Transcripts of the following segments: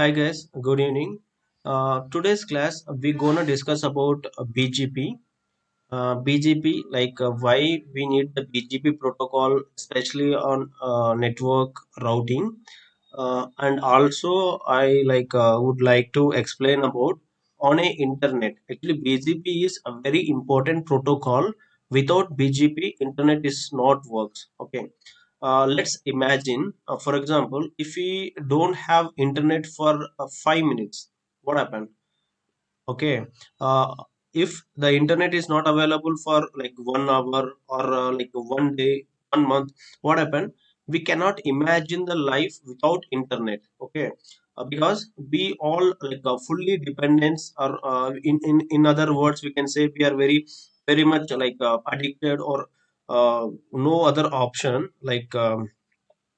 Hi guys, good evening. Today's class we're gonna discuss about BGP. BGP, why we need the BGP protocol, especially on network routing. And also I would like to explain about on a internet. Actually, BGP is a very important protocol. Without BGP, internet is not works. Okay. Let's imagine, for example, if we don't have internet for 5 minutes, what happened? Okay. uh, if the internet is not available for like 1 hour or like 1 day, 1 month, what happened? We cannot imagine the life without internet. Okay. Because we all fully dependence, or in other words we can say we are very much addicted, or no other option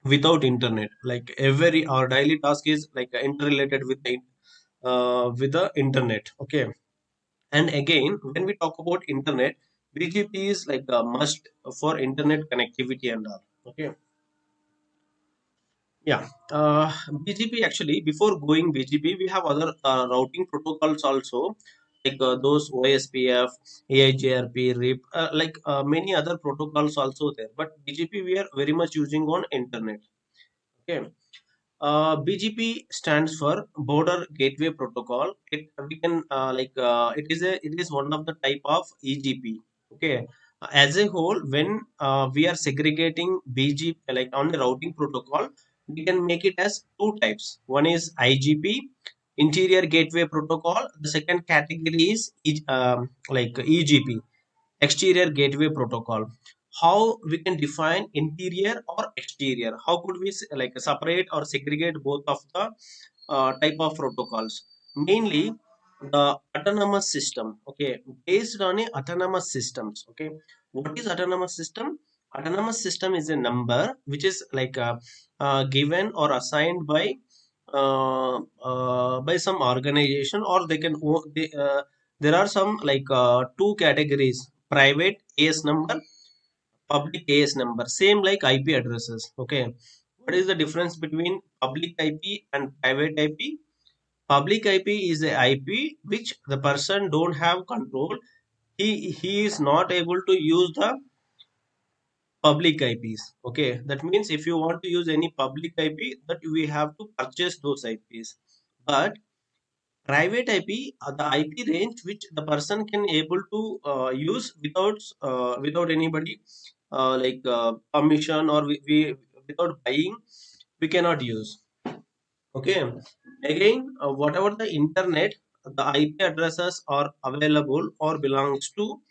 without internet. Like every our daily task is interrelated with the internet. Okay. And again, when we talk about internet, BGP is like a must for internet connectivity and all. Okay. Yeah. BGP, actually, before going BGP, we have other routing protocols also, those OSPF, AIGRP, RIP, many other protocols also there. But BGP we are very much using on internet. Okay. BGP stands for Border Gateway Protocol. It is one of the type of EGP. Okay. As a whole, when we are segregating BGP like on the routing protocol, we can make it as two types. One is IGP, Interior Gateway Protocol. The second category is EGP, Exterior Gateway Protocol. How we can define interior or exterior? How could we separate or segregate both of the type of protocols? Mainly the autonomous system. Okay. Based on a autonomous systems. Okay. What is autonomous system? Autonomous system is a number which is given or assigned by some organization, or there are some two categories: private AS number, public AS number, same like IP addresses. Okay. What is the difference between public IP and private IP? Public IP is a IP which the person don't have control. He is not able to use the public IPs. Okay. That means if you want to use any public IP, that we have to purchase those IPs. But private IP, the IP range which the person can able to use without anybody permission, or without buying, we cannot use. Okay. Again, whatever the internet, the IP addresses are available or belongs to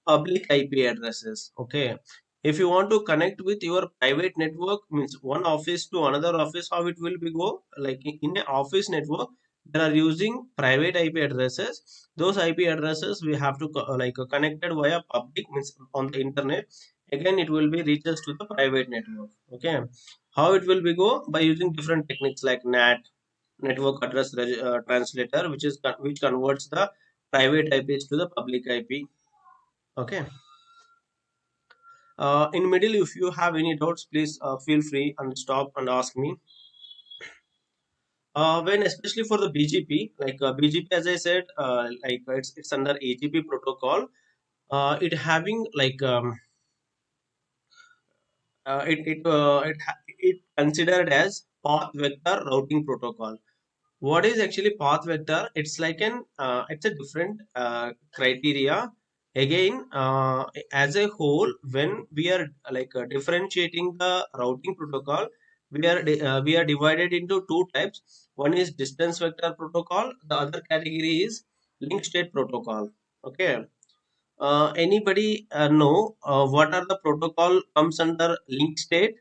public IP addresses. Okay. If you want to connect with your private network, means one office to another office, how it will be go? Like in an office network, they are using private IP addresses. Those IP addresses we have to connected via public, means on the internet. Again, it will be reaches to the private network. Okay. How it will be go? By using different techniques like NAT, network address translator, which converts the private IPs to the public IP. Okay. In middle, if you have any doubts, please feel free and stop and ask me. When especially for the BGP, BGP, as I said, it's under AGP protocol. It having it considered as path vector routing protocol. What is actually path vector? It's like an it's a different criteria. Again, as a whole, when we are differentiating the routing protocol, we are divided into two types. One is distance vector protocol. The other category is link state protocol. Okay. Anybody know what are the protocol comes under link state?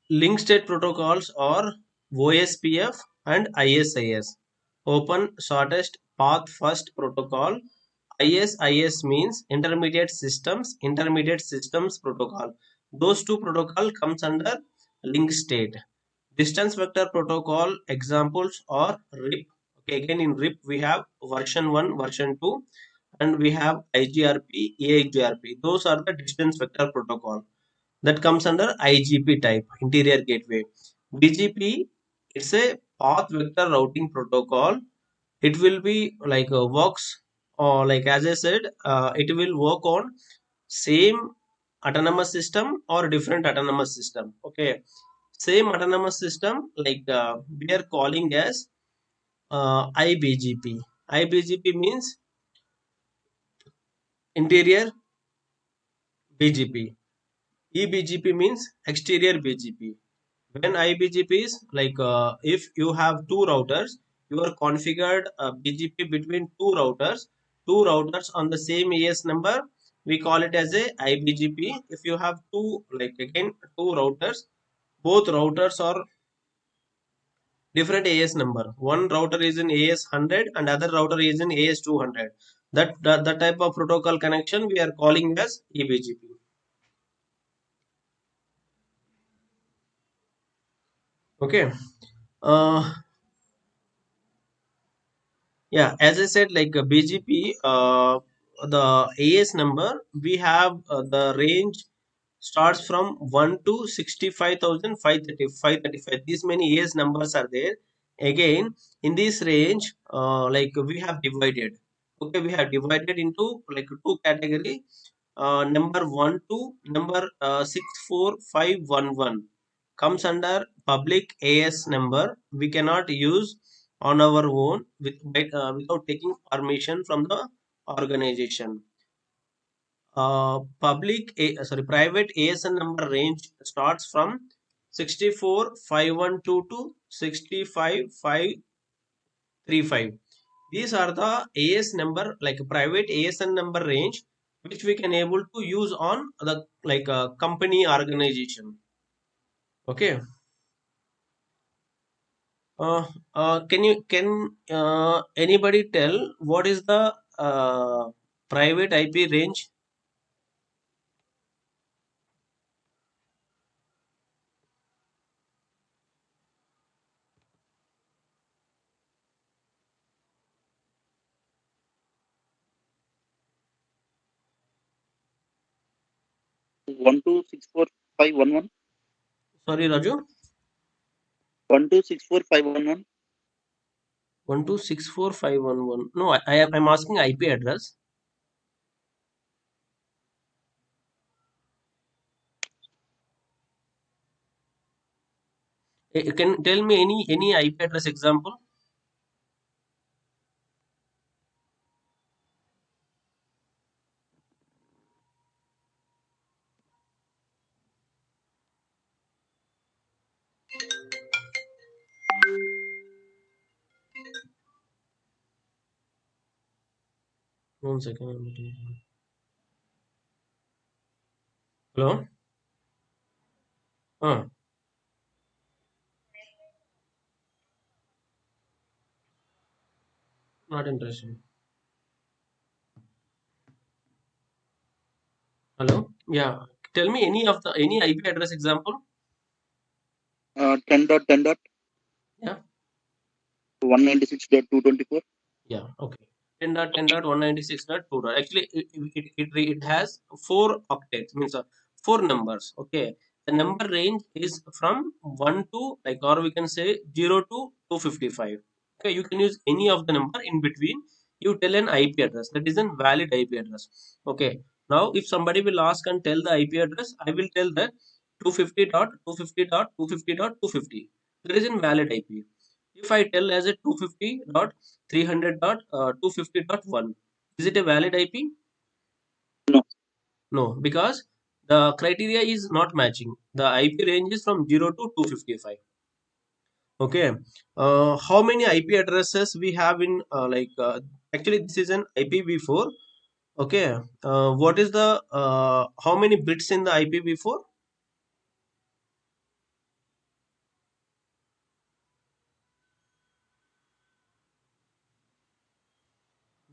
Link state protocols are OSPF and ISIS, Open Shortest Path First Protocol. ISIS means Intermediate Systems Protocol. Those two protocol comes under link state. Distance Vector Protocol examples are RIP. Okay, again in RIP we have version 1, version 2, and we have IGRP, EIGRP. Those are the distance vector protocol that comes under IGP type, interior gateway. BGP, it's a path vector routing protocol. It will be like works, or like as I said, it will work on same autonomous system or different autonomous system. Okay, same autonomous system, like we are calling as IBGP. IBGP means interior BGP. EBGP means exterior BGP. When IBGP is like if you have two routers, you are configured BGP between two routers on the same AS number. We call it as a IBGP. If you have two, like again two routers, both routers are different AS number. One router is in AS 100 and other router is in AS 200. That type of protocol connection we are calling as EBGP. Okay. Uh, Yeah, as I said, like BGP, the AS number, we have the range starts from 1 to 65,535. These many AS numbers are there. Again, in this range, like we have divided. Okay, we have divided into like two category. Number 1 to number 64511 comes under public AS number. We cannot use on our own without taking permission from the organization. Private ASN number range starts from 64512 to 65535. These are the AS number, like private ASN number range, which we can able to use on the like company organization. Okay. Uh, can anybody tell what is the private IP range? 1264,511. Sorry, Raju. 1264,511. 1264511. No, I'm asking IP address. Can tell me any IP address example? One second. Hello. Not interesting. Hello. Yeah. Tell me any IP address example. 10.10. Yeah. 196.224. Yeah. Okay. 10.10.196.2. Actually, it has four octets, means four numbers. Okay. The number range is from 1 to like, or we can say 0 to 255. Okay. You can use any of the number in between. You tell an IP address. That is a valid IP address. Okay. Now, if somebody will ask and tell the IP address, I will tell that 250.250.250.250. That is invalid IP. If I tell as a 250.300.250.1, is it a valid IP? No. No, because the criteria is not matching. The IP range is from 0 to 255. Okay. How many IP addresses we have in actually this is an IPv4. Okay. What is the how many bits in the IPv4?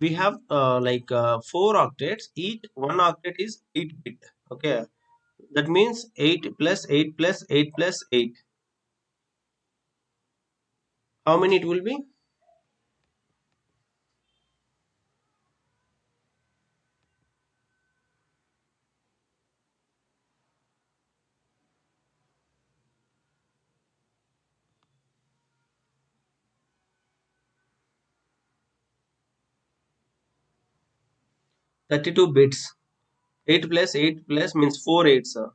We have four octets. Each one octet is 8 bit. Okay. That means 8 plus 8 plus 8 plus 8. How many it will be? 32 bits. 8 plus 8 plus means 4 8s.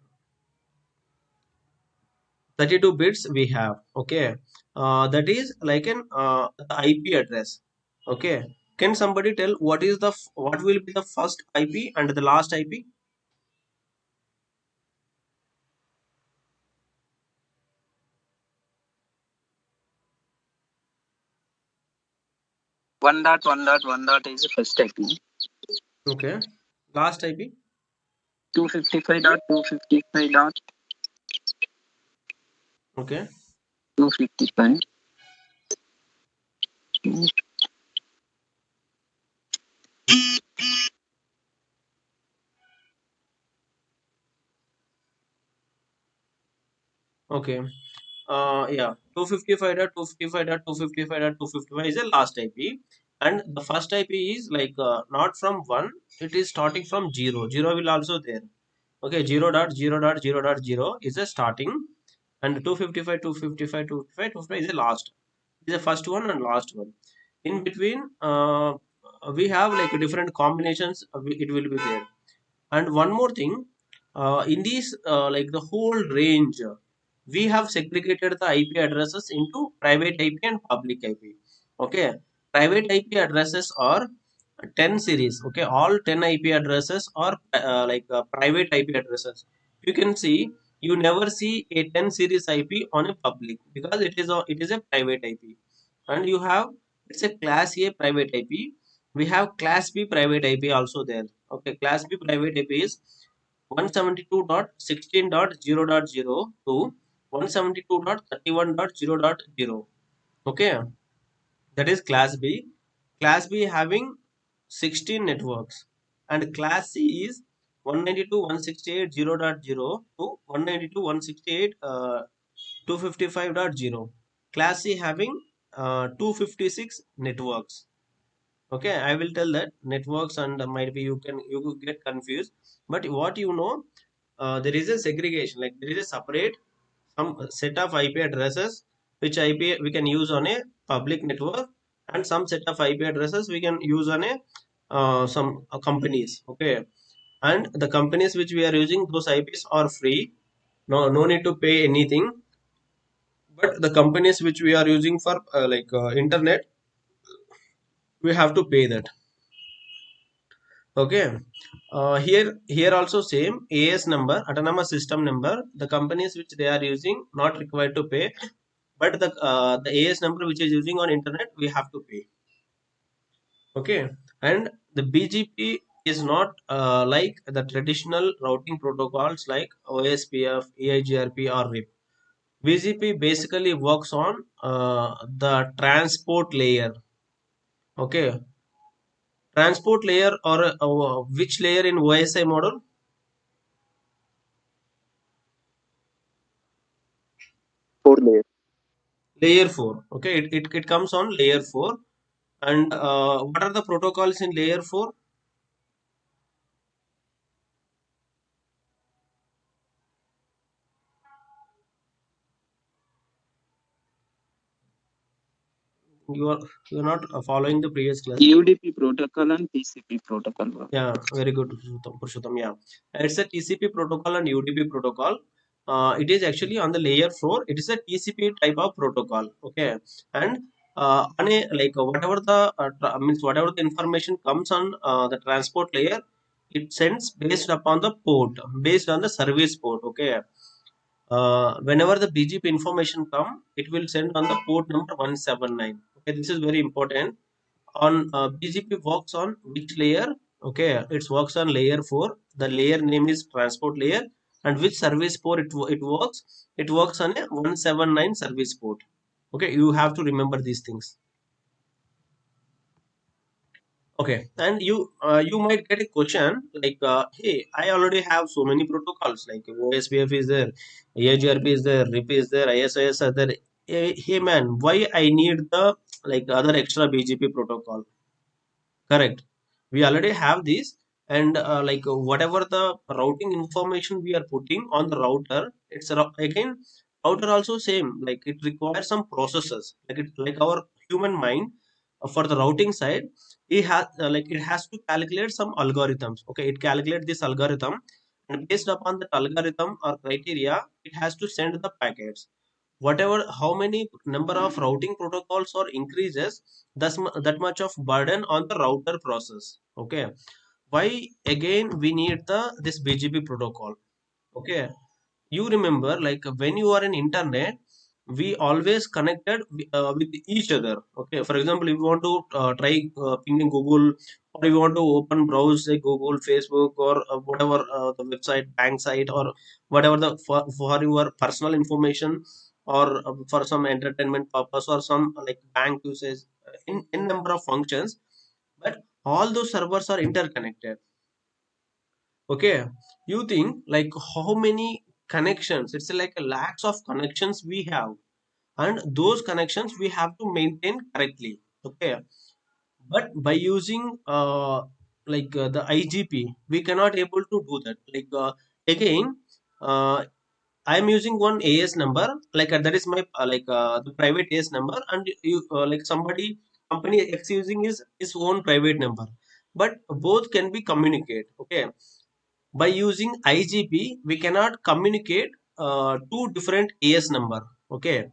32 bits we have. Okay. That is like an the IP address. Okay. Can somebody tell what is the what will be the first IP and the last IP? 1.1.1 is the first IP. Okay. Last IP? 255.255.255. Okay. Okay. Yeah, 255.255.255.255 is the last IP, and the first IP is like not from one, it is starting from zero. Zero will also there. Okay, 0.0.0.0 is the starting, and 255, 255, 255, 255 is the last. Is the first one and last one. In between, we have like different combinations. It will be there. And one more thing, in these like the whole range, we have segregated the IP addresses into private IP and public IP. Okay, private IP addresses are 10 series. Okay, all 10 IP addresses are private IP addresses. You can see you never see a 10 series IP on a public because it is a private IP, and you have it's a class A private IP. We have class B private IP also there. Okay, class B private IP is 172.16.0.0 to 172.31.0.0. Okay, that is class B. Class B having 16 networks, and class C is 192.168.0.0 to 192.168 255.0. Class C having 256 networks. Okay, I will tell that networks, and might be you could get confused, but what you know, there is a segregation, like there is a separate some set of IP addresses which IP we can use on a public network, and some set of IP addresses we can use on a some companies. Okay, and the companies which we are using, those IPs are free, no need to pay anything, but the companies which we are using for internet, we have to pay that. Okay. Here also same AS number, autonomous system number. The companies which they are using not required to pay, but the AS number which is using on internet we have to pay. Okay, and the BGP is not like the traditional routing protocols like OSPF, EIGRP, or RIP. BGP basically works on the transport layer. Okay, transport layer, or which layer in OSI model? Four layer. Layer 4. Okay, it comes on layer 4. And what are the protocols in layer 4? You are not following the previous class. UDP protocol and TCP protocol. Yeah, very good, Purushottam. Yeah, it's a TCP protocol and UDP protocol. It is actually on the layer 4. It is a TCP type of protocol. Okay, and on a whatever the means whatever the information comes on the transport layer, it sends based upon the port, based on the service port. Okay, whenever the BGP information come, it will send on the port number 179. Okay, this is very important. On BGP works on which layer? Okay, it works on layer 4. The layer name is transport layer, and which service port it works? It works on a 179 service port. Okay, you have to remember these things. Okay, and you might get a question like, hey, I already have so many protocols like OSPF is there, AIGRP is there, RIP is there, ISIS are there. Hey man, why I need the like other extra BGP protocol? Correct. We already have these, and whatever the routing information we are putting on the router, it's again router also same. Like it requires some processes. Like our human mind. for the routing side, it has it has to calculate some algorithms. Okay, it calculates this algorithm, and based upon that algorithm or criteria, it has to send the packets. Whatever, how many number of routing protocols or increases, that much of burden on the router process. Okay, why again we need the this BGP protocol? Okay, you remember, like when you are in internet, we always connected with each other. Okay, for example, if you want to try pinging Google, or you want to open browse say Google, Facebook, or whatever the website, bank site, or whatever the for your personal information, or for some entertainment purpose, or some like bank usage, in number of functions, but all those servers are interconnected. Okay, you think like how many connections? It's like a lakhs of connections we have, and those connections we have to maintain correctly. Okay, but by using the IGP, we cannot able to do that. Again, uh, I am using one AS number, that is my the private AS number, and you like somebody company X using his own private number, but both can be communicate. Okay, by using IGP, we cannot communicate two different AS number. Okay,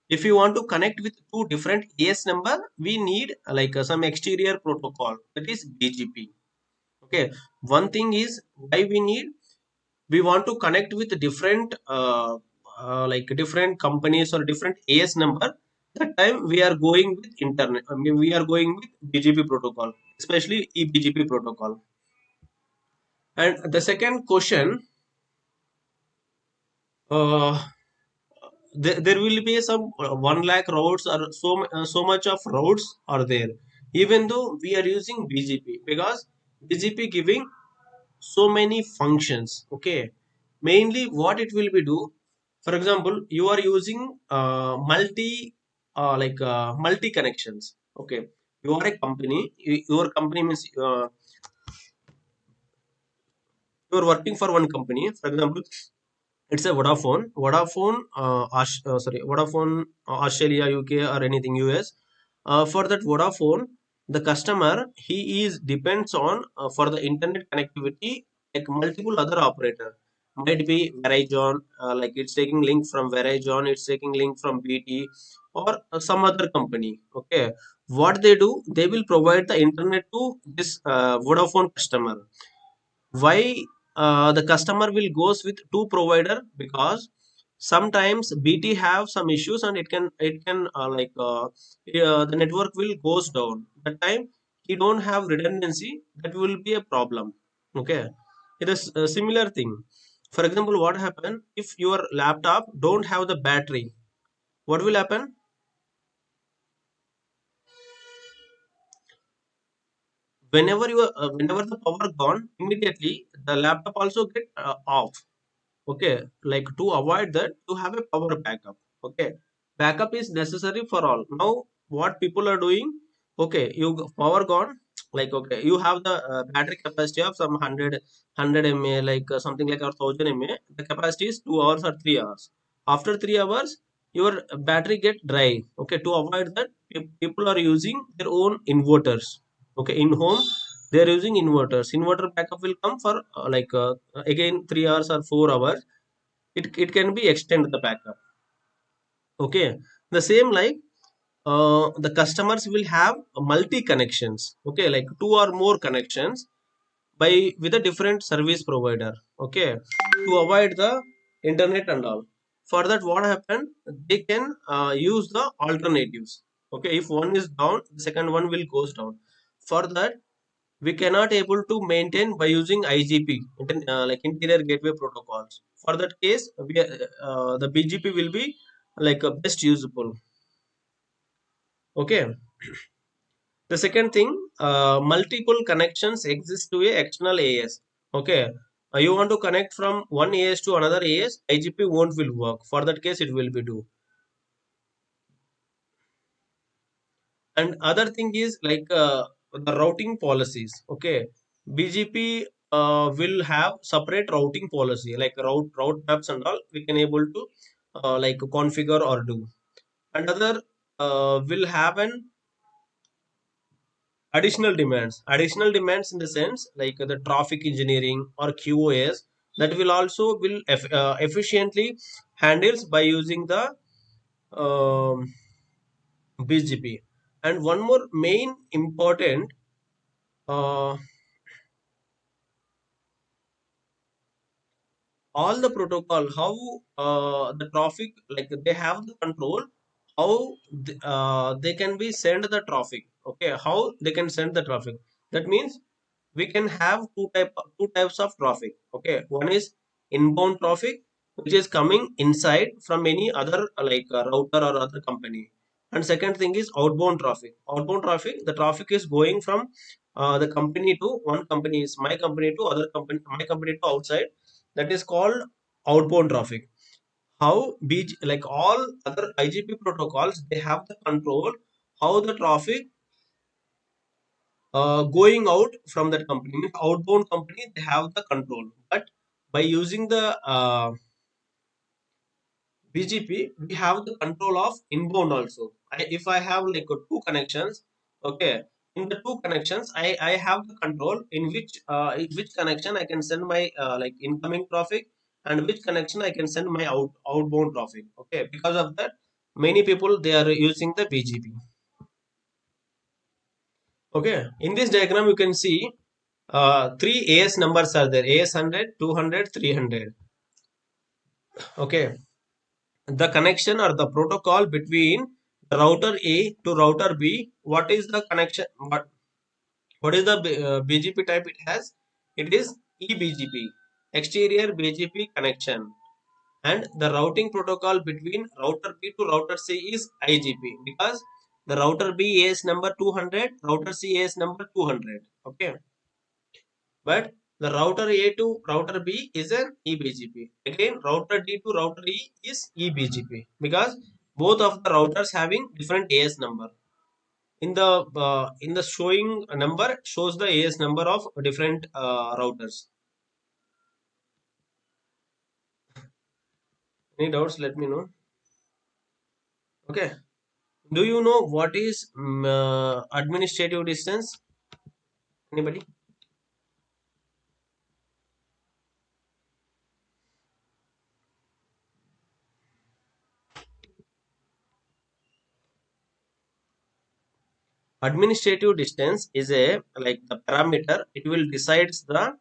if you want to connect with two different AS number, we need some exterior protocol, that is BGP. Okay, one thing is why we want to connect with different different companies or different AS number. That time we are going with internet. I mean, we are going with BGP protocol, especially eBGP protocol. And the second question, uh, there will be some 1 lakh routes, or so much of routes are there, even though we are using BGP, because BGP giving so many functions. Okay, mainly what it will be do, for example, you are using multi connections. Okay, you are a company, your company means you are working for one company. For example, it's a Vodafone, Australia, UK, or anything US. For that Vodafone, the customer, he is depends on for the internet connectivity, like multiple other operator. Might be Verizon, like it's taking link from Verizon, it's taking link from BT, or some other company. Okay, what they do, they will provide the internet to this Vodafone customer. Why the customer will goes with two provider? Because sometimes BT have some issues, and the network will goes down. That time he don't have redundancy, that will be a problem. Okay, it is a similar thing. For example, what happen if your laptop don't have the battery? What will happen? Whenever the power gone, immediately the laptop also get off. Okay, like to avoid that, you have a power backup. Okay, backup is necessary for all. Now what people are doing, okay, power gone, like okay, you have the battery capacity of some 100 mAh, something like, or 1000 mAh. The capacity is 2 hours or 3 hours. After 3 hours, your battery get dry. Okay, to avoid that, people are using their own inverters. Okay, in home they are using inverters. Inverter backup will come for again 3 hours or 4 hours. It can be extend the backup. Okay, the same, the customers will have multi connections. Okay, like two or more connections by with a different service provider. Okay, to avoid the internet and all. For that, what happened, they can use the alternatives. Okay, if one is down, the second one will goes down. For that, we cannot able to maintain by using IGP, like interior gateway protocols. For that case, the BGP will be best usable. Okay, the second thing, multiple connections exist to a external AS. Okay, you want to connect from one AS to another AS, IGP won't will work. For that case, it will be do. And other thing is the routing policies. Okay, BGP will have separate routing policy, like route maps and all, we can able to configure or do. And other will have an Additional demands in the sense like the traffic engineering or QoS that will efficiently handles by using the um, BGP. And one more main important uh, all the protocol how the traffic like they have the control how they can be send the traffic. Okay, how they can send the traffic, that means we can have two types of traffic. Okay, one is inbound traffic which is coming inside from any other router or other company, and second thing is outbound traffic. The traffic is going from the company to one company, is my company to other company, my company to outside, that is called outbound traffic. How like all other IGP protocols, they have the control how the traffic going out from that company. Means outbound company they have the control, but by using the BGP we have the control of inbound also. If I have like two connections, okay, in the two connections I have the control in which connection I can send my like incoming traffic, and which connection I can send my outbound traffic. Okay, because of that many people they are using the BGP. Okay, in this diagram you can see three AS numbers are there: AS 100, 200, 300. Okay, the connection or the protocol between the router A to router B. What is the connection? What is the BGP type it has? It is eBGP, exterior BGP connection. And the routing protocol between router B to router C is IGP, because the router B AS number 200, router C AS number 200. Okay, but the router A to router B is an eBGP. Again, router D to router E is eBGP, because both of the routers having different AS number. In the showing number shows the AS number of different routers. Any doubts? Let me know. Okay. Do you know what is administrative distance? Anybody? Administrative distance is a like the parameter. It will decides the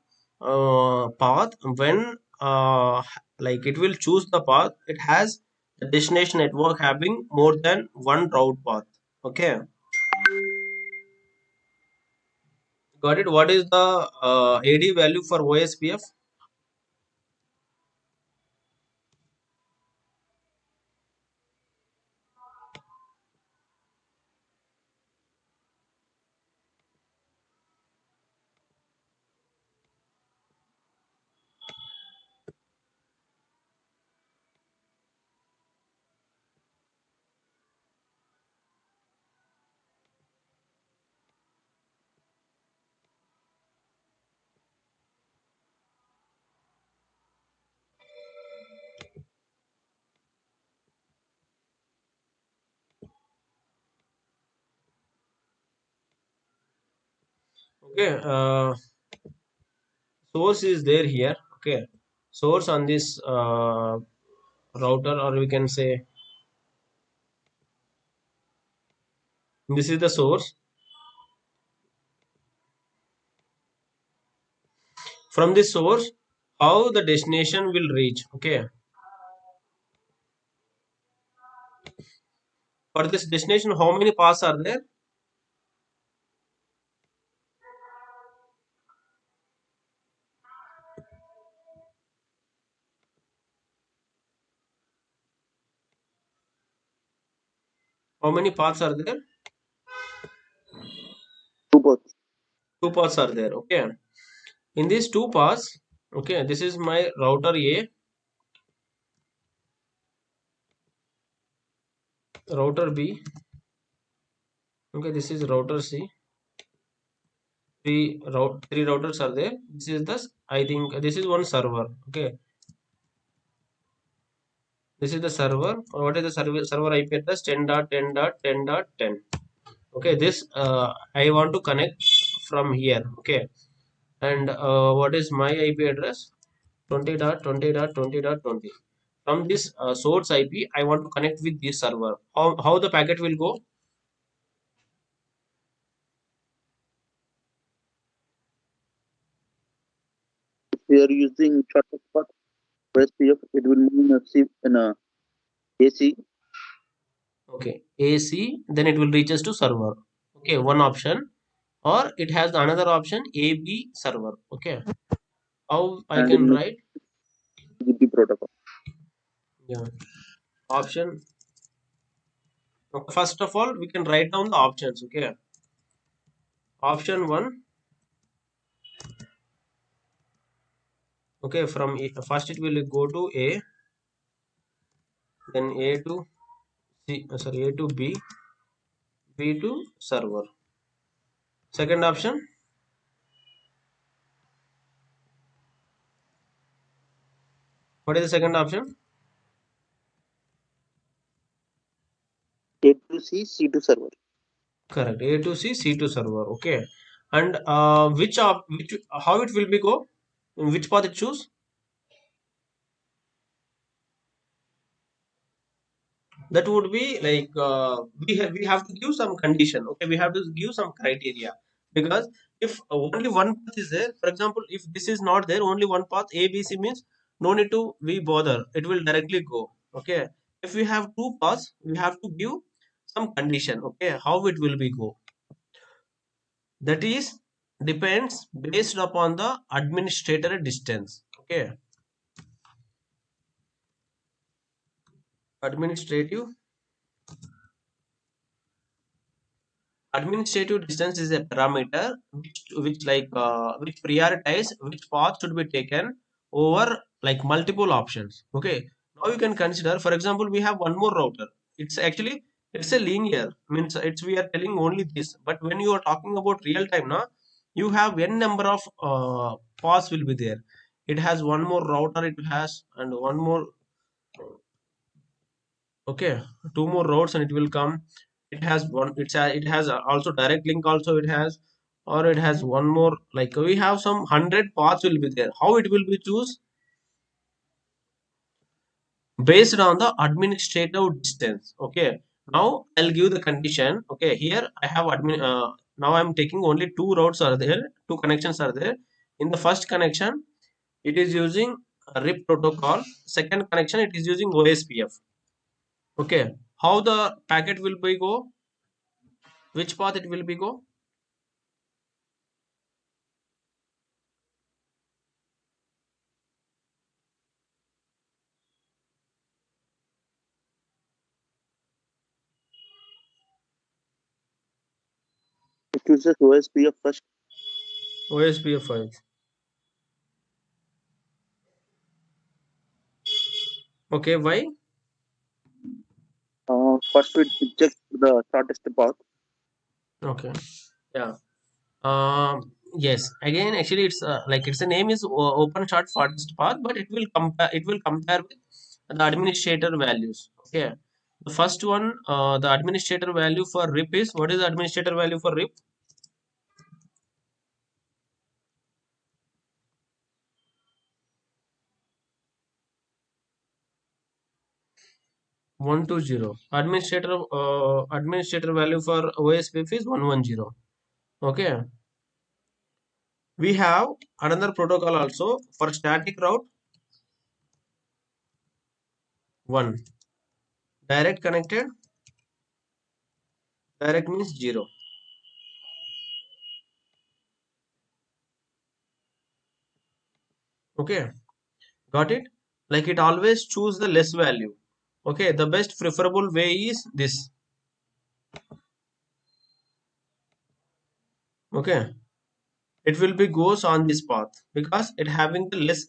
path when like it will choose the path. It has the destination network having more than one route path. Okay, got it. What is the AD value for OSPF? Okay, source is there here. Okay, source on this router, or we can say this is the source. From this source how the destination will reach. Okay, for this destination how many paths are there? How many paths are there? Two both. Two paths are there. Okay, in these two paths, okay, this is my router A, router B. Okay, this is router C. Three routers are there. This is the, I think this is one server. Okay, this is the server. What is the server IP address? 10.10.10.10. Okay, this I want to connect from here. Okay, and what is my IP address? 20.20.20.20. From this source IP, I want to connect with this server. How the packet will go? If we are using shortcut path OSPF, it will move in a AC. Okay, AC, then it will reach us to server. Okay, one option, or it has another option AB server. Okay, how I And can in write? BGP protocol. Yeah, option. Okay, first of all, we can write down the options. Okay, option one. Okay, from A, first it will go to A, then A to C, sorry, A to B, B to server. Second option, what is the second option? A to C, C to server. Correct, A to C, C to server. Okay, and which how it will be go? In which path it choose? That would be like we have to give some condition. Okay, we have to give some criteria, because if only one path is there, for example, if this is not there, only one path A B C means no need to we bother, it will directly go. Okay, if we have two paths, we have to give some condition. Okay, how it will be go, that is depends based upon the administrator distance. Okay, administrative administrative distance is a parameter which prioritize which path should be taken over like multiple options. Okay, now you can consider, for example, we have one more router. It's actually it's a linear, means it's we are telling only this, but when you are talking about real time now, you have n number of paths will be there. It has one more router, it has, and one more. Okay, two more roads and it will come. It has one, it has also direct link also it has, or it has one more, like we have some 100 paths will be there. How it will be choose? Based on the administrative distance. Okay, now I'll give the condition. Okay, here I have now I'm taking only two routes are there, two connections are there. In the first connection, it is using a RIP protocol. Second connection, it is using OSPF. Okay, how the packet will be go? Which path it will be go? It uses OSPF first. OSPF files. Okay, why? First, it checks the shortest path. Okay, yeah. Yes. Again, actually, it's like its name is open short farthest path, but it will compare. It will compare with the administrator values. Okay. The first one, the administrator value for RIP is, what is the administrator value for RIP? 120. Administrator value for OSPF is 110. Okay. We have another protocol also for static route. One direct connected. Direct means 0. Okay, got it? Like it always choose the less value. Okay, the best preferable way is this. Okay, it will be goes on this path because it having the less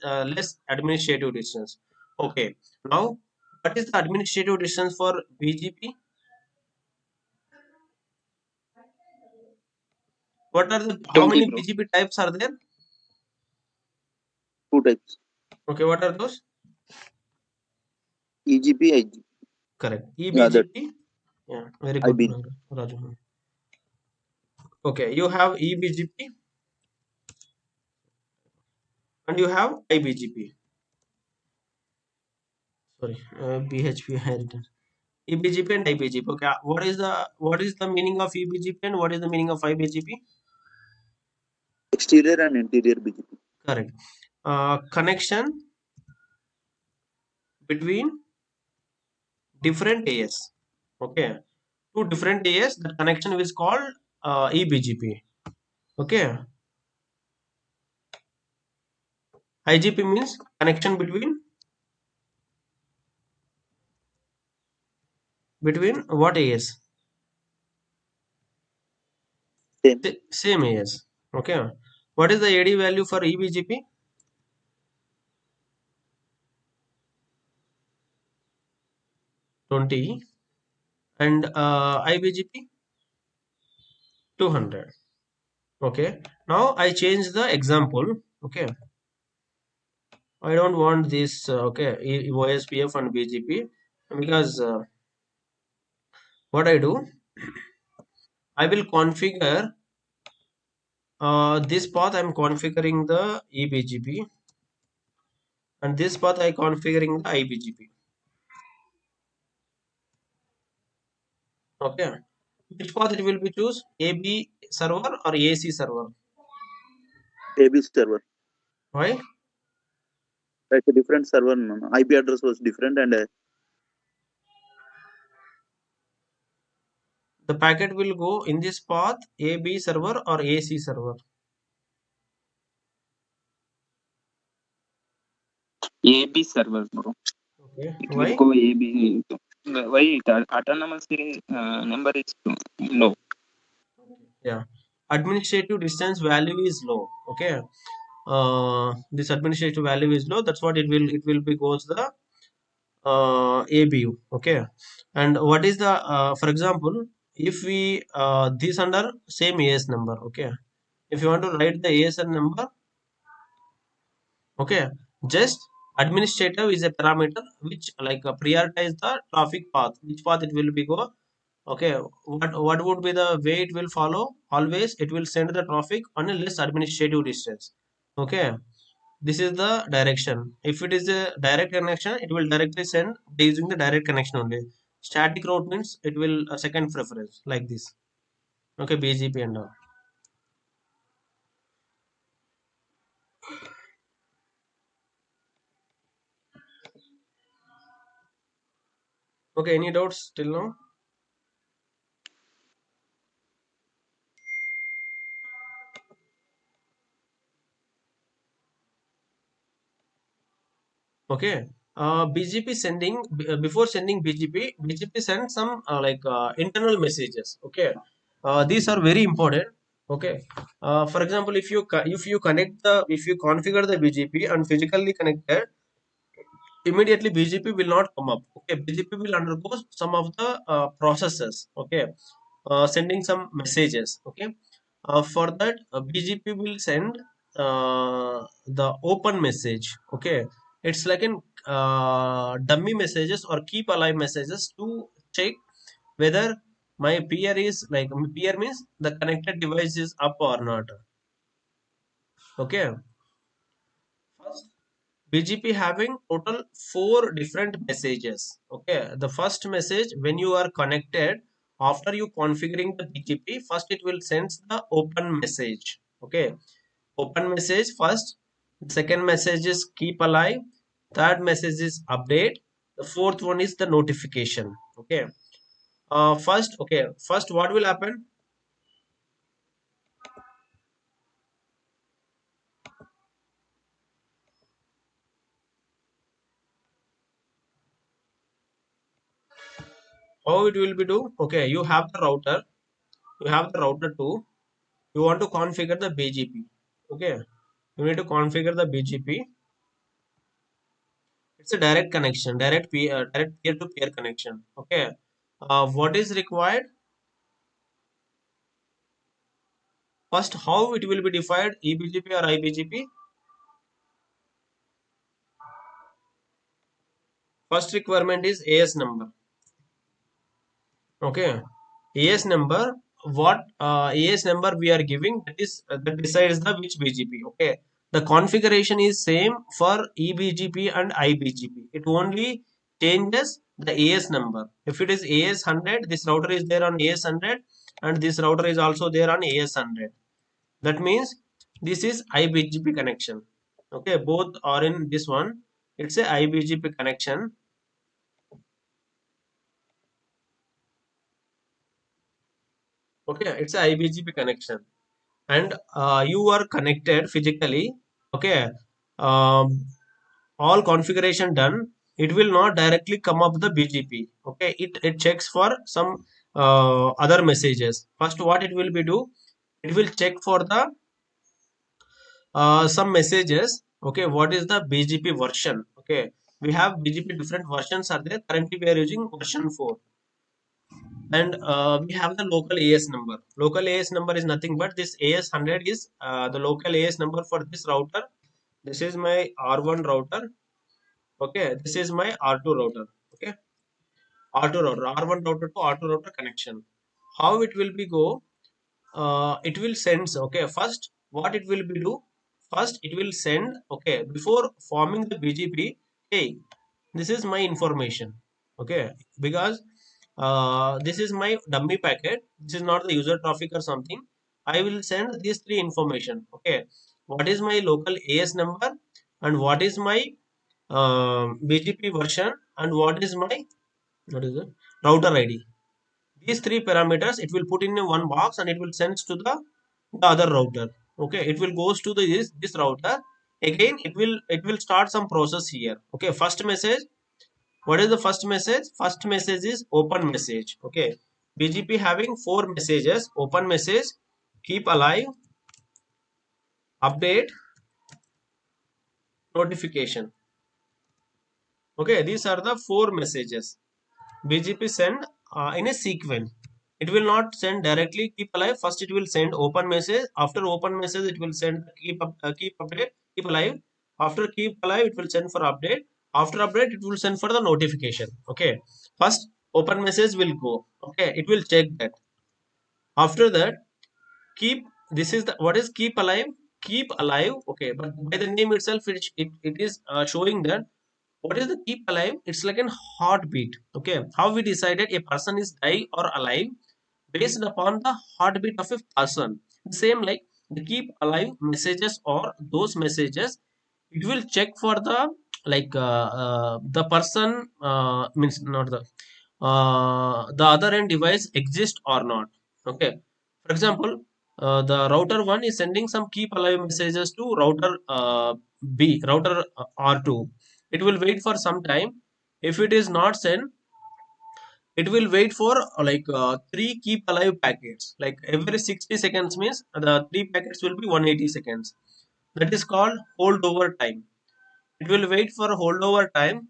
administrative distance. Okay, now what is the administrative distance for BGP? What are the how 20, many bro. BGP types are there? Two types. Okay, what are those? EGP, IG. Correct. Yeah, that eBGP. Yeah, very good, IB. Raju. Okay, you have eBGP and you have IBGP. Sorry, BHP heritage. eBGP and IBGP. Okay, what is the meaning of eBGP and what is the meaning of IBGP? Exterior and interior BGP. Correct. Connection between different AS. Okay, two different AS. The connection is called eBGP. Okay, IGP means connection between what AS? Same. Same AS. Okay. What is the AD value for eBGP? 20 and IBGP 200. Okay. Now I change the example. Okay. I don't want this. Okay. OSPF and BGP because what I do, I will configure this path. I'm configuring the eBGP and this path I configuring the IBGP. Okay. Which path it will be choose? AB server or AC server? AB server. Why? Like a different server. No. IP address was different, and The packet will go in this path AB server or AC server. AB server, bro. Okay. It will Why? go AB. Why the autonomous number is low? Yeah. Administrative distance value is low. Okay. This administrative value is low. That's what it will be goes the ABU. Okay. And what is the for example, if we this under same AS number. Okay. If you want to write the ASN number, okay, just administrator is a parameter which like prioritize the traffic path, which path it will be go. Okay, what would be the way it will follow? Always it will send the traffic on a less administrative distance. Okay, this is the direction. If it is a direct connection, it will directly send by using the direct connection only. Static route means it will a second preference like this. Okay, BGP and all. Okay, any doubts till now? Okay. BGP sending before sending BGP sends some internal messages. Okay. These are very important. Okay. For example, if you configure the BGP and physically connected, immediately BGP will not come up. Okay. BGP will undergo some of the processes. Okay. Sending some messages. Okay. For that, BGP will send the open message. Okay, it's like an dummy messages or keep alive messages to check whether my peer is like peer means the connected device is up or not. Okay, first BGP having total four different messages. Okay, the first message when you are connected, after you configuring the BGP, first it will send the open message. Okay, open message first. Second message is keep alive. Third message is update. The fourth one is the notification. Okay. First what will happen? How it will be do? Okay, you have the router. You have the router too. You want to configure the BGP. Okay. You need to configure the BGP. It's a direct connection, direct peer-to-peer connection. Okay. What is required? First, how it will be defined? eBGP or IBGP? First requirement is AS number. Okay, AS number what AS number we are giving, that is that decides the which BGP. Okay, the configuration is same for eBGP and iBGP. It only changes the AS number. If it is AS 100, this router is there on AS 100, and this router is also there on AS 100. That means this is iBGP connection. Okay, both are in this one. It's a iBGP connection. Okay, it's a IBGP connection, and you are connected physically. Okay, um, all configuration done. It will not directly come up the BGP. Okay, it checks for some other messages. First, what it will be do? It will check for the some messages. Okay, what is the BGP version? Okay, we have BGP different versions are there. Currently, we are using version 4, and we have the local AS number. Local AS number is nothing but this AS 100 is the local AS number for this router. This is my R1 router. Okay, this is my R2 router. Okay, R2 router, R1 router to R2 router connection. How it will be go? It will send. Okay, first what it will be do? First it will send. Okay, before forming the BGP, hey, this is my information. Okay, because this is my dummy packet. This is not the user traffic or something. I will send these three information. Okay, what is my local AS number, and what is my BGP version, and what is it, router ID. These three parameters it will put in a one box, and it will send to the other router. Okay, it will goes to the this router. Again, it will start some process here. Okay, first message. What is the first message? First message is open message. Okay, BGP having four messages: open message, keep alive, update, notification. Okay, these are the four messages BGP send in a sequence. It will not send directly keep alive. First, it will send open message. After open message, it will send keep update, keep alive. After keep alive, it will send for update. After update, it will send for the notification. Okay. First, open message will go. Okay, it will check that. After that, keep this is the what is keep alive? Keep alive. Okay, but by the name itself, it is showing that what is the keep alive? It's like an heartbeat. Okay, how we decided a person is die or alive based upon the heartbeat of a person. Same like the keep alive messages or those messages, it will check for the the person means not the other end device exists or not. Okay, for example, the router 1 is sending some keep alive messages to router router R2. It will wait for some time. If it is not sent, it will wait for three keep alive packets. Like every 60 seconds means the three packets will be 180 seconds. That is called holdover time. It will wait for holdover time.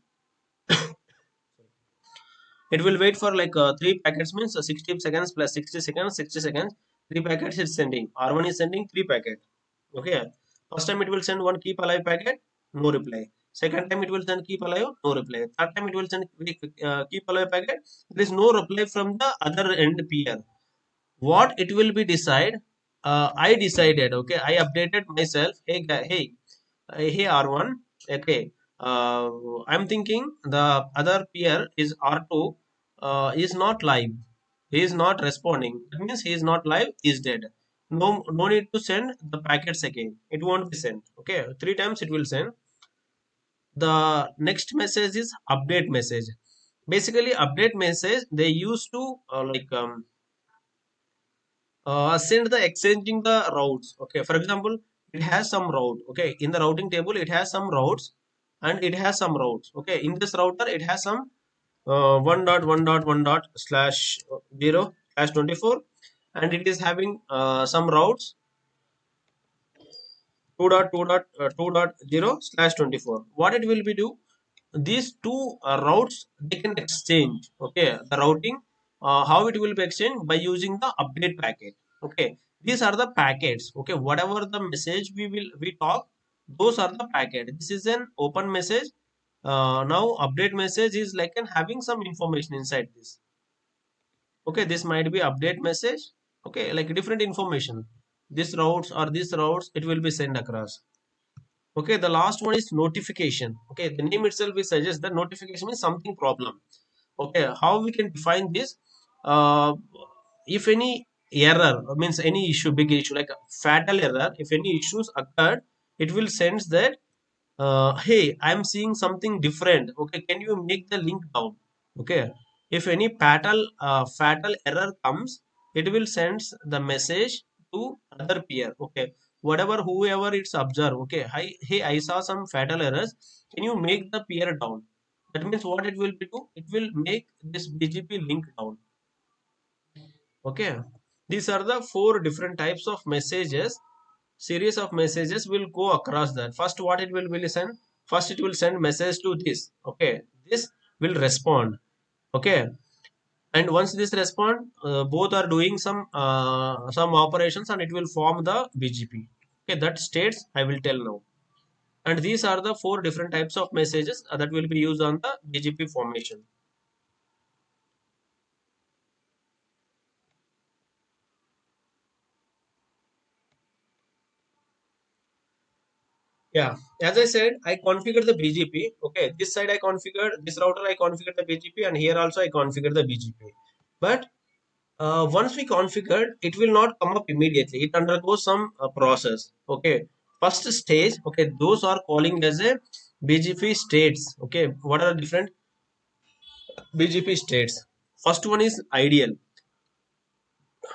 It will wait for three packets means 60 seconds plus 60 seconds, 60 seconds. Three packets is sending. R1 is sending three packet. Okay. First time it will send one keep alive packet, no reply. Second time it will send keep alive, no reply. Third time it will send keep alive packet. There is no reply from the other end peer. What it will be decide? I decided. Okay, I updated myself. Hey, hey, hey R1. Okay, I'm thinking the other peer is R2. Is not live. He is not responding. That means he is not live. Is dead. No need to send the packets again. It won't be sent. Okay, three times it will send. The next message is update message. Basically, update message they used to send the exchanging the routes. Okay, for example, it has some route. Okay, in the routing table it has some routes, and it has some routes. Okay, in this router it has some 1.1.1. Slash 0 slash 24, and it is having some routes 2.2.2.0 slash 24. What it will be do? These two routes they can exchange. Okay, the routing, how it will be exchanged by using the update packet. Okay, these are the packets. Okay, whatever the message we talk, those are the packet. This is an open message. Now update message is like an having some information inside this. Okay, this might be update message. Okay, like different information. This routes or these routes, it will be sent across. Okay, the last one is notification. Okay, the name itself will suggest that notification means something problem. Okay, how we can define this? Uh, if any error means any issue, big issue like a fatal error, if any issues occurred, it will sense that hey, I'm seeing something different. Okay, can you make the link down? Okay, if any fatal error comes, it will send the message to other peer. Okay, whatever whoever it's observed. Okay, hey, I saw some fatal errors. Can you make the peer down? That means what it will be do? It will make this BGP link down. Okay, these are the four different types of messages. Series of messages will go across that. First, what it will send? First, it will send message to this. Okay, this will respond. Okay, and once this respond, both are doing some operations, and it will form the BGP. Okay, that states I will tell now. And these are the four different types of messages that will be used on the BGP formation. Yeah, as I said, I configured the BGP. Okay, this side I configured, this router I configured the BGP, and here also I configured the BGP. But once we configured, it will not come up immediately. It undergoes some process. Okay, first stage. Okay, those are calling as a BGP states. Okay, what are the different BGP states? First one is ideal.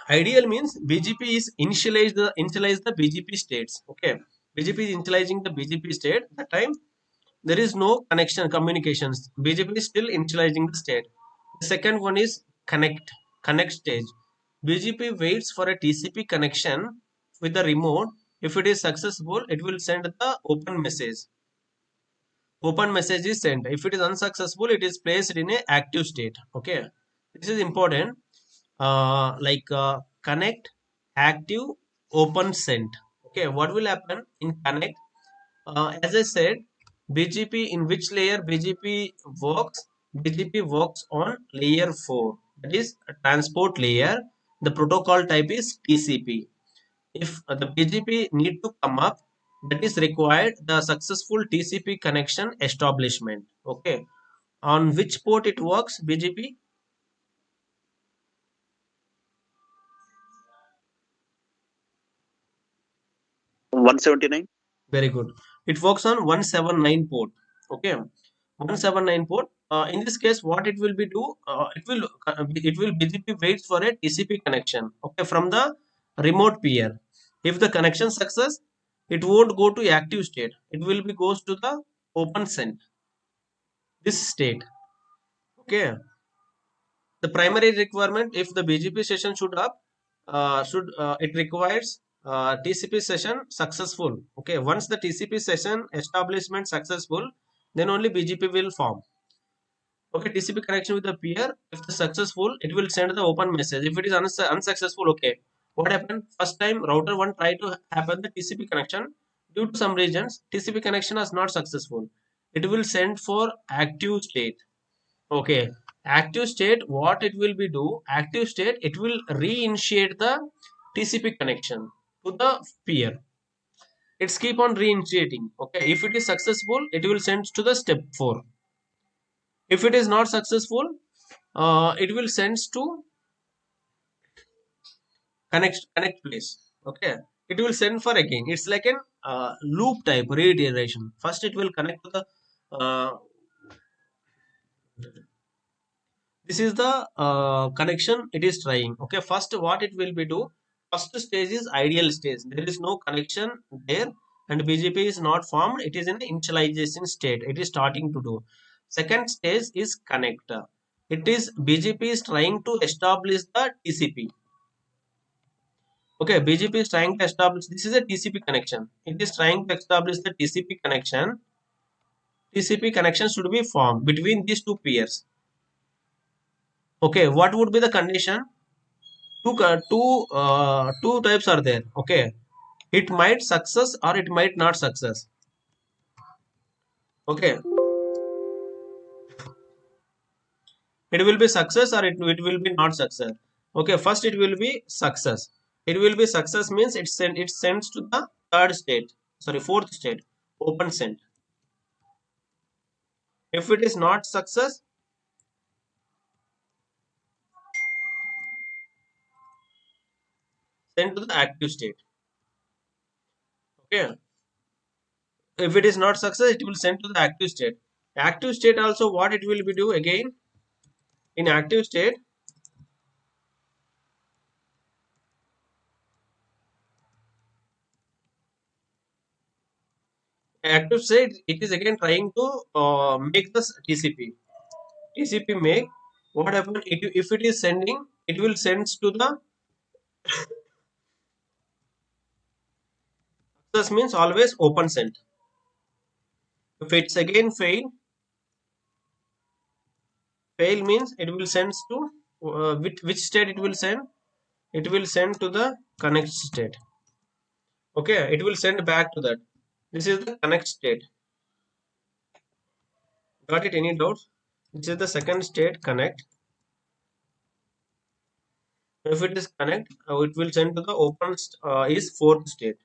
Ideal means BGP is initialize the BGP states. Okay, BGP is initializing the BGP state. That time there is no connection communications. BGP is still initializing the state. The second one is connect stage. BGP waits for a TCP connection with the remote. If it is successful, it will send the open message. Open message is sent. If it is unsuccessful, it is placed in a active state. Okay, this is important. Connect, active, open, sent. Okay, what will happen in connect? As I said, BGP, in which layer BGP works? BGP works on layer 4, that is a transport layer. The protocol type is TCP. If the BGP need to come up, that is required the successful TCP connection establishment. Okay, on which port it works? BGP. 179. Very good. It works on 179 port. Okay, 179 port. In this case, what it will be do? It will BGP waits for a TCP connection. Okay, from the remote peer. If the connection success, it won't go to active state. It will be goes to the open send. This state. Okay, the primary requirement if the BGP session should it requires TCP session successful. Okay, once the TCP session establishment successful, then only BGP will form. Okay, TCP connection with the peer, if the successful, it will send the open message. If it is unsuccessful, okay, what happened? First time router 1 tried to happen the TCP connection. Due to some reasons, TCP connection is not successful. It will send for active state. Okay, active state, what it will be do? Active state, it will reinitiate the TCP connection to the peer. It's keep on reinitiating. Okay, if it is successful, it will send to the step 4. If it is not successful, it will send to connect place. Okay, it will send for again. It's like an loop type reiteration. First, it will connect to the this is the connection it is trying. Okay, first what it will be do? First stage is ideal stage. There is no connection there, and BGP is not formed. It is in the initialization state. It is starting to do. Second stage is connector. It is BGP is trying to establish the TCP. Okay, BGP is trying to establish, this is a TCP connection. It is trying to establish the TCP connection. TCP connection should be formed between these two peers. Okay, what would be the condition? Two types are there. Okay, it might success or it might not success. Okay, it will be success or it will be not success. Okay, first it will be success. It will be success means it sends to the third state, sorry, fourth state, open send. If it is not success, send to the active state. Okay, if it is not success, it will send to the active state. Active state also, what it will be do again in active state. Active state, it is again trying to make the TCP make. What happen if it is sending, it will sends to the success means always open send. If it's again fail means it will send to which state it will send. It will send to the connect state. Okay, it will send back to that. This is the connect state. Got it? Any doubts? This is the second state, connect. If it is connect, it will send to the open is fourth state.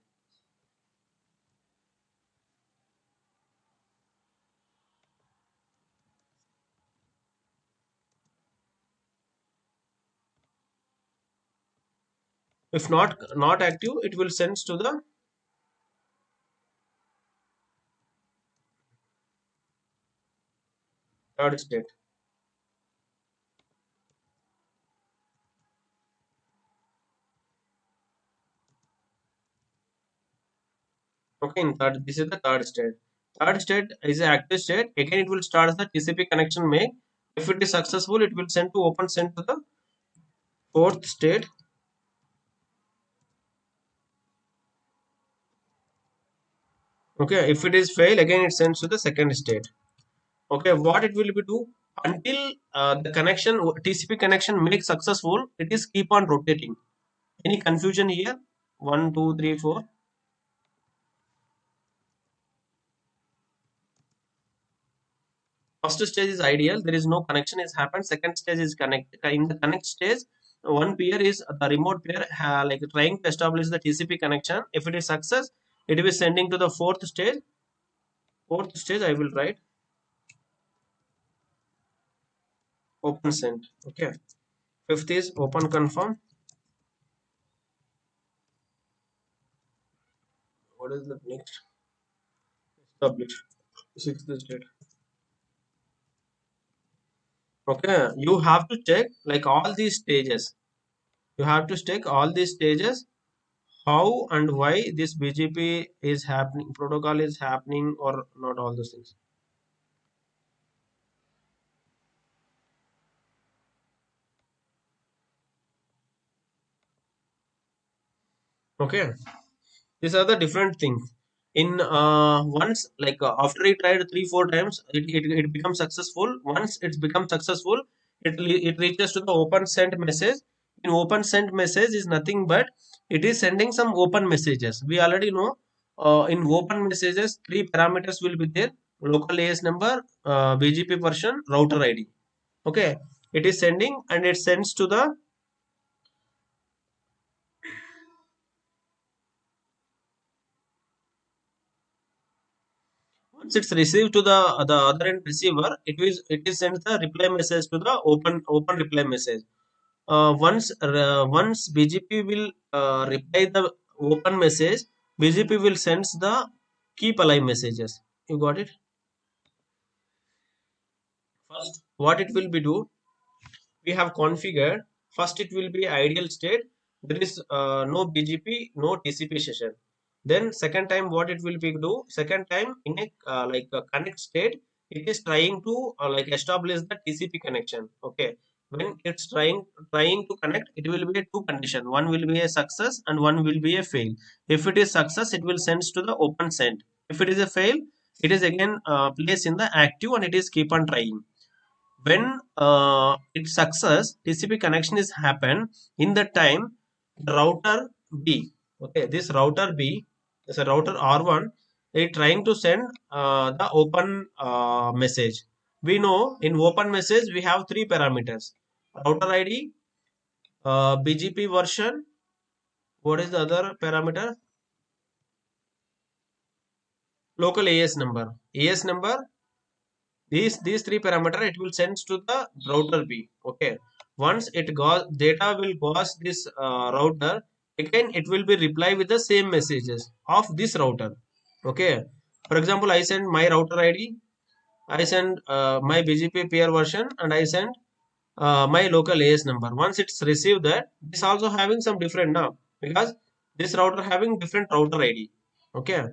If not active, it will send to the third state. Okay, in third, this is the third state. Third state is the active state. Again, it will start the TCP connection make. If it is successful, it will send to open send to the fourth state. Okay, if it is fail, again it sends to the second state. Okay, what it will be do until the connection TCP connection makes successful, it is keep on rotating. Any confusion here? 1, 2, 3, 4. First stage is ideal. There is no connection is happened. Second stage is connect. In the connect stage, one peer is the remote peer like trying to establish the TCP connection. If it is success, it will be sending to the fourth stage. Fourth stage, I will write open send. Okay. Fifth is open confirm. What is the next? Establish. Sixth state. Okay. You have to check like all these stages. You have to check all these stages, how and why this BGP is happening, protocol is happening or not, all those things. Okay, these are the different things. In once like after he tried 3 4 times, it becomes successful. Once it's become successful, it reaches to the open send message. In open send message is nothing but it is sending some open messages. We already know in open messages three parameters will be there: local AS number, BGP version, router ID. Okay, it is sending and it sends to the once it's received to the other end receiver, it is sent the reply message to the open reply message. Once BGP will reply the open message, BGP will sends the keep alive messages. You got it? First, what it will be do, we have configured. First, it will be ideal state. There is no BGP, no TCP session. Then second time, what it will be do? Second time in a like a connect state, it is trying to like establish the TCP connection. Okay, when it's trying to connect, it will be a two condition. One will be a success and one will be a fail. If it is success, it will send to the open send. If it is a fail, it is again placed in the active and it is keep on trying. When its success TCP connection is happen, in that time the router B, okay, this router B is a router R1, is trying to send the open message. We know in open message we have three parameters: router ID, BGP version. What is the other parameter? Local AS number. AS number. These three parameter it will send to the router B. Okay. Once it goes, data will goes this router. Again, it will be reply with the same messages of this router. Okay. For example, I send my router ID. I send my BGP peer version, and I send my local AS number. Once it's received that, this also having some different now, because this router having different router ID. Okay,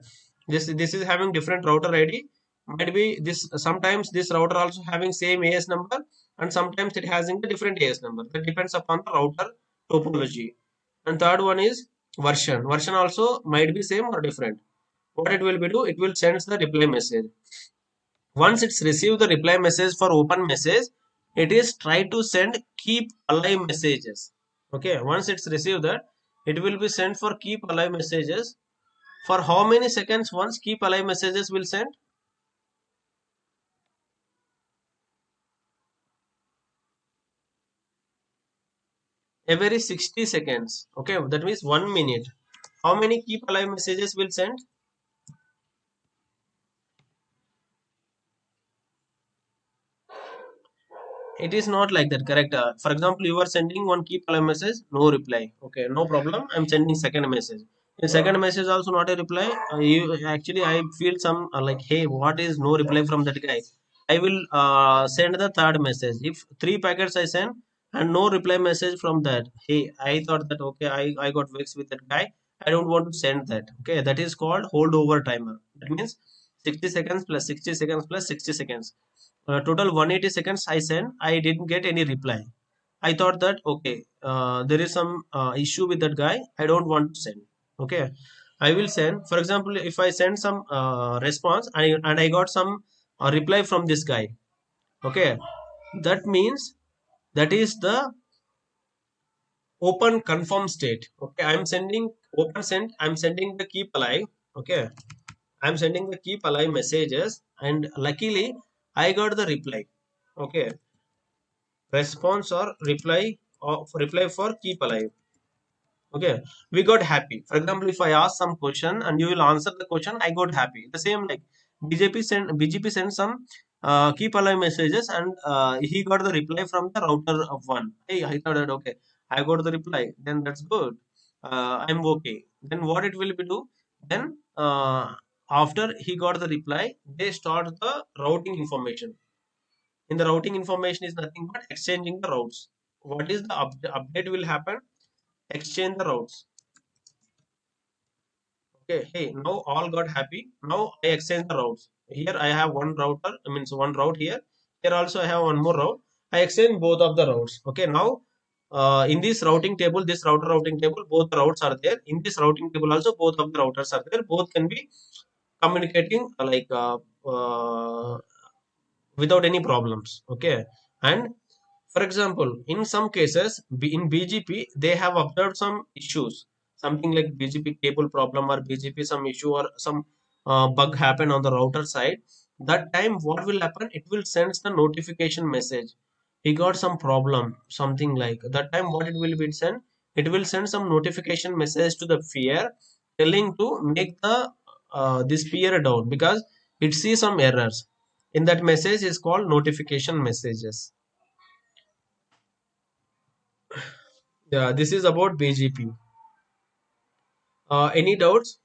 this is having different router ID. Might be this, sometimes this router also having same AS number, and sometimes it having the different AS number. That depends upon the router topology. And third one is version. Version also might be same or different. What it will be do? It will send the reply message. Once it's received the reply message for open message, it is try to send keep alive messages. Okay, once it's received that, it will be sent for keep alive messages. For how many seconds once keep alive messages will send? Every 60 seconds. Okay, that means 1 minute. How many keep alive messages will send? It is not like that, correct? For example, you are sending one keep alive message, no reply. Okay, no problem, I'm sending second message. In second message also not a reply. You actually, I feel some like, hey, what is no reply from that guy? I will send the third message. If three packets I send and no reply message from that, hey, I thought that, okay, I got vexed with that guy, I don't want to send that. Okay, that is called hold over timer. That means 60 seconds plus 60 seconds plus 60 seconds, total 180 seconds I sent, I didn't get any reply. I thought that, okay, there is some issue with that guy, I don't want to send. Okay, I will send. For example, if I send some response, and I got some reply from this guy. Okay, that means that is the open confirm state. Okay, I'm sending open send, I'm sending the keep alive. Okay, I'm sending the keep alive messages, and luckily I got the reply. Okay, response or reply for keep alive. Okay, we got happy. For example, if I ask some question and you will answer the question, I got happy. The same like BGP sent some keep alive messages, and he got the reply from the router of one. Hey, I thought that, okay, I got the reply, then that's good. I'm okay. Then what it will be do? Then after he got the reply, they start the routing information. In the routing information is nothing but exchanging the routes. What is the update will happen? Exchange the routes. Okay, hey, now all got happy. Now I exchange the routes. Here I have one router, I means one route here. Here also I have one more route. I exchange both of the routes. Okay, now in this routing table, this router routing table, both the routes are there. In this routing table also, both of the routers are there. Both can be communicating without any problems. Okay, and for example, in some cases, in BGP, they have observed some issues, something like BGP cable problem or BGP some issue or some bug happen on the router side. That time, what will happen? It will send the notification message. He got some problem, something like that time. What it will be send? It will send some notification message to the peer, telling to make the this peer down, because it sees some errors. In that message is called notification messages. Yeah, this is about BGP. Any doubts?